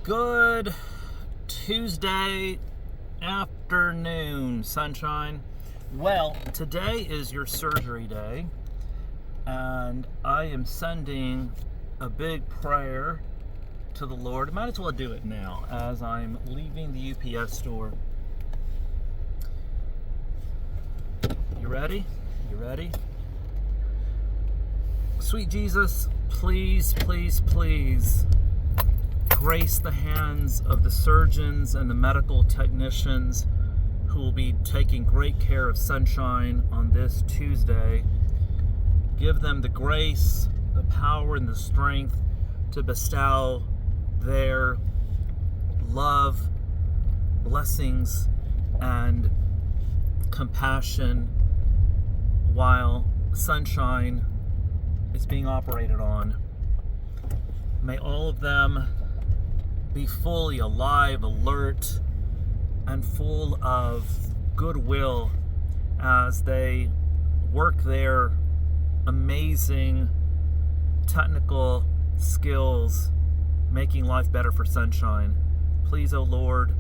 Good Tuesday afternoon, sunshine. Well, today is your surgery day, and I am sending a big prayer to the Lord. I might as well do it now as I'm leaving the UPS store. You ready? You ready? Sweet Jesus, please, please, please grace the hands of the surgeons and the medical technicians who will be taking great care of Sunshine on this Tuesday. Give them the grace, the power, and the strength to bestow their love, blessings, and compassion while Sunshine is being operated on. May all of them be fully alive, alert, and full of goodwill as they work their amazing technical skills, making life better for Sunshine. Please, oh Lord,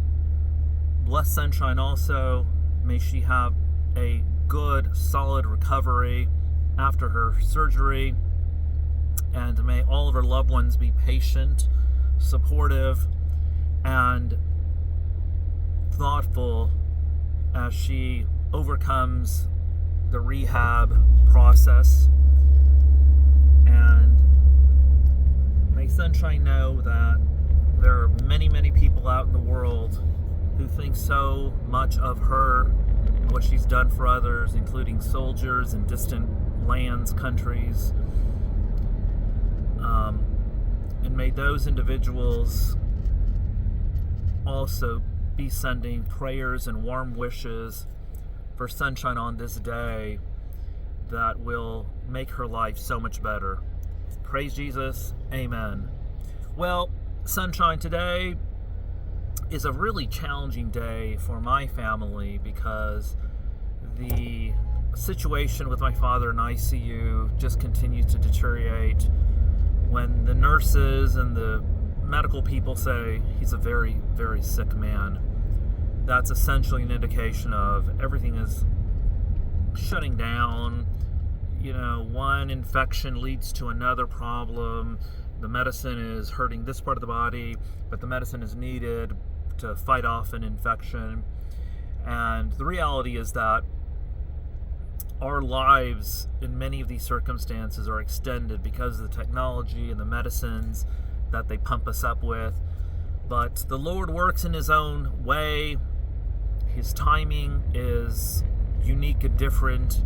bless Sunshine also. May she have a good, solid recovery after her surgery, and may all of her loved ones be patient, supportive, and thoughtful as she overcomes the rehab process. And may Sunshine know that there are many, many people out in the world who think so much of her and what she's done for others, including soldiers in distant lands, countries. And may those individuals also be sending prayers and warm wishes for Sunshine on this day that will make her life so much better. Praise Jesus. Amen. Well, Sunshine, today is a really challenging day for my family because the situation with my father in ICU just continues to deteriorate. When the nurses and the medical people say he's a very, very sick man, that's essentially an indication of everything is shutting down. You know, one infection leads to another problem. The medicine is hurting this part of the body, but the medicine is needed to fight off an infection. And the reality is that our lives in many of these circumstances are extended because of the technology and the medicines that they pump us up with. But the Lord works in His own way. His timing is unique and different.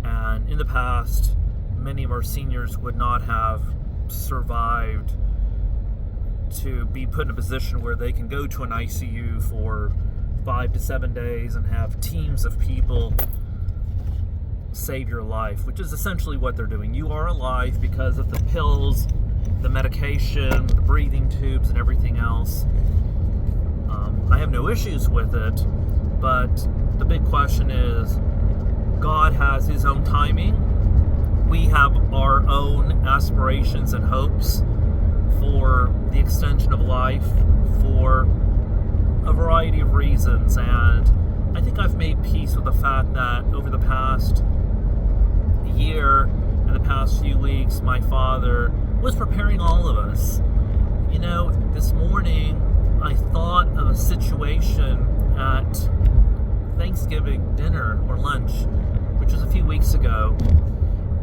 And in the past, many of our seniors would not have survived to be put in a position where they can go to an ICU for 5 to 7 days and have teams of people save your life, which is essentially what they're doing. You are alive because of the pills, the medication, the breathing tubes, and everything else. I have no issues with it, but the big question is, God has His own timing. We have our own aspirations and hopes for the extension of life for a variety of reasons, and I think I've made peace with the fact that over the past year and the past few weeks, my father was preparing all of us. You know, this morning I thought of a situation at Thanksgiving dinner or lunch, which was a few weeks ago,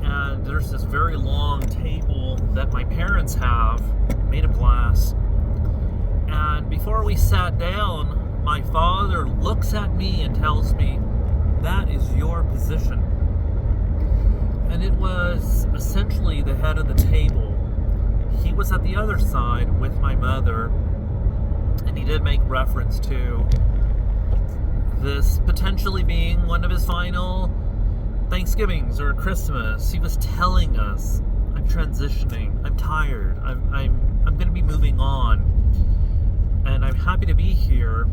and there's this very long table that my parents have made of glass, and before we sat down, my father looks at me and tells me, "That is your position." And it was essentially the head of the table. He was at the other side with my mother, and he did make reference to this potentially being one of his final Thanksgivings or Christmas. He was telling us, "I'm transitioning. I'm tired. I'm going to be moving on, and I'm happy to be here."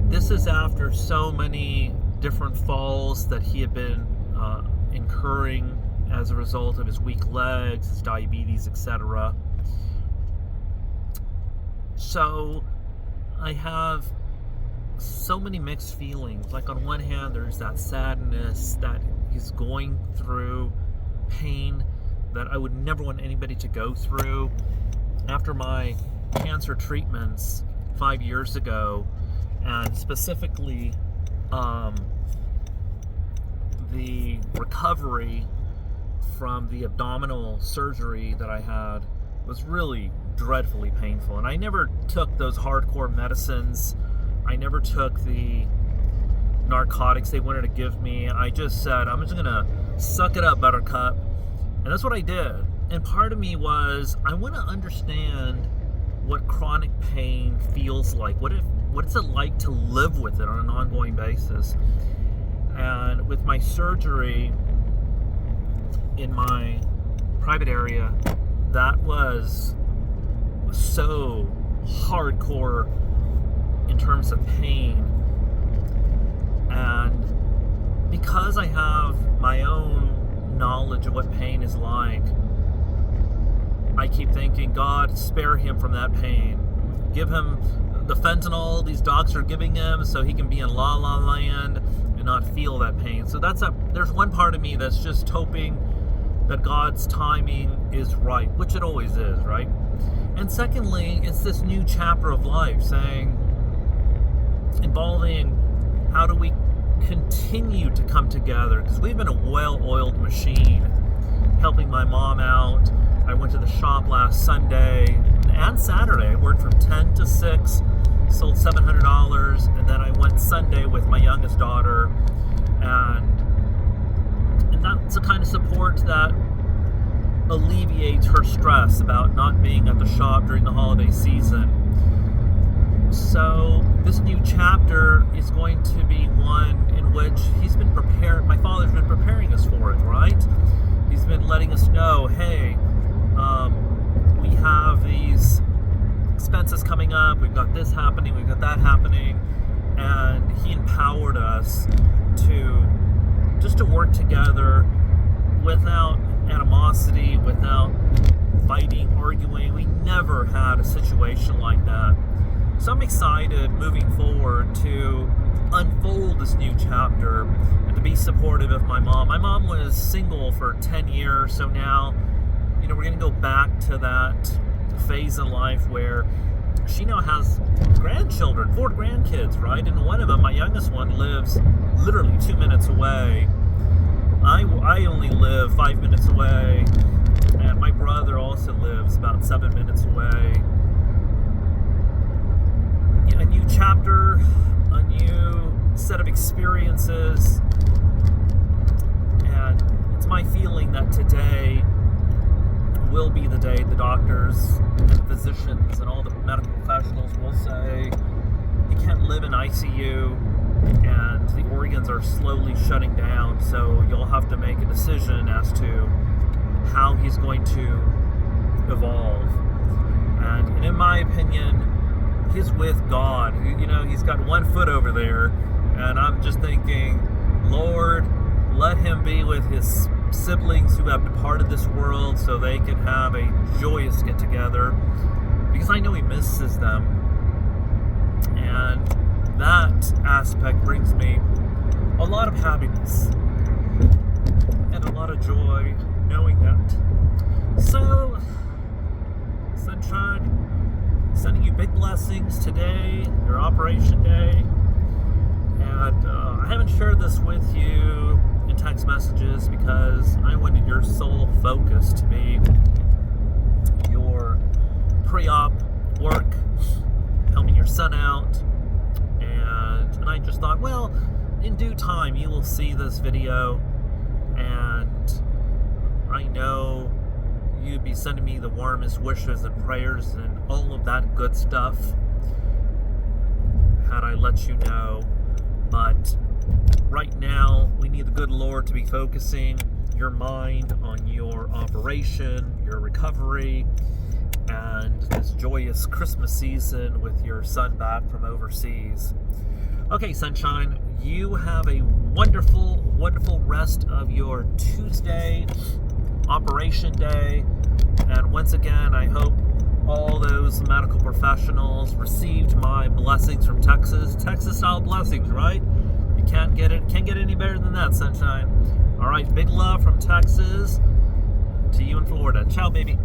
This is after so many different falls that he had been incurring as a result of his weak legs, his diabetes, etc. So I have so many mixed feelings. Like, on one hand, there's that sadness that he's going through pain that I would never want anybody to go through. After my cancer treatments 5 years ago, and specifically the recovery from the abdominal surgery that I had was really dreadfully painful. And I never took those hardcore medicines. I never took the narcotics they wanted to give me. I just said, I'm just gonna suck it up, Buttercup. And that's what I did. And part of me was, I want to understand what chronic pain feels like. What is it like to live with it on an ongoing basis? And with my surgery in my private area, that was so hardcore in terms of pain. And because I have my own knowledge of what pain is like, I keep thinking, God, spare him from that pain. Give him the fentanyl these docs are giving him so he can be in La La Land and not feel that pain. So there's one part of me that's just hoping that God's timing is right, which it always is, right? And secondly, it's this new chapter of life involving how do we continue to come together, because we've been a well-oiled machine, helping my mom out. I went to the shop last Sunday and Saturday. I worked from 10 to 6, sold $700, and then I went Sunday with my youngest daughter, and that's the kind of support that alleviates her stress about not being at the shop during the holiday season. So this new chapter is going to be one in which my father's been preparing us for it, right? He's been letting us know, hey, we have these expenses coming up, we've got this happening, we've got that happening, and he empowered us to work together without animosity, without fighting, arguing. We never had a situation like that. So I'm excited moving forward to unfold this new chapter and to be supportive of my mom. My mom was single for 10 years, so now, we're going to go back to that phase in life where she now has grandchildren, 4 grandkids, right? And one of them, my youngest one, lives literally 2 minutes away. I only live 5 minutes away, and my brother also lives about 7 minutes away. A new chapter, a new set of experiences, and it's my feeling that today will be the day the doctors and physicians and all the medical professionals will say, you can't live in ICU, and the organs are slowly shutting down, so you'll have to make a decision as to how he's going to evolve. And in my opinion, he's with God. He's got one foot over there, and I'm just thinking, Lord, let him be with his siblings who have departed this world so they can have a joyous get-together, because I know he misses them. And that aspect brings me a lot of happiness and a lot of joy knowing that. So, Sunshine, sending you big blessings today, your operation day. And I haven't shared this with you in text messages because I wanted your sole focus to be your pre-op work, helping your son out. And I just thought, well, in due time you will see this video, and I know you'd be sending me the warmest wishes and prayers and all of that good stuff had I let you know. But right now, we need the good Lord to be focusing your mind on your operation, your recovery, and this joyous Christmas season with your son back from overseas. Okay, Sunshine, you have a wonderful, wonderful rest of your Tuesday operation day. And once again, I hope all those medical professionals, received my blessings from Texas. Texas-style blessings, right? You can't get any better than that, sunshine. All right, big love from Texas to you in Florida. Ciao, baby.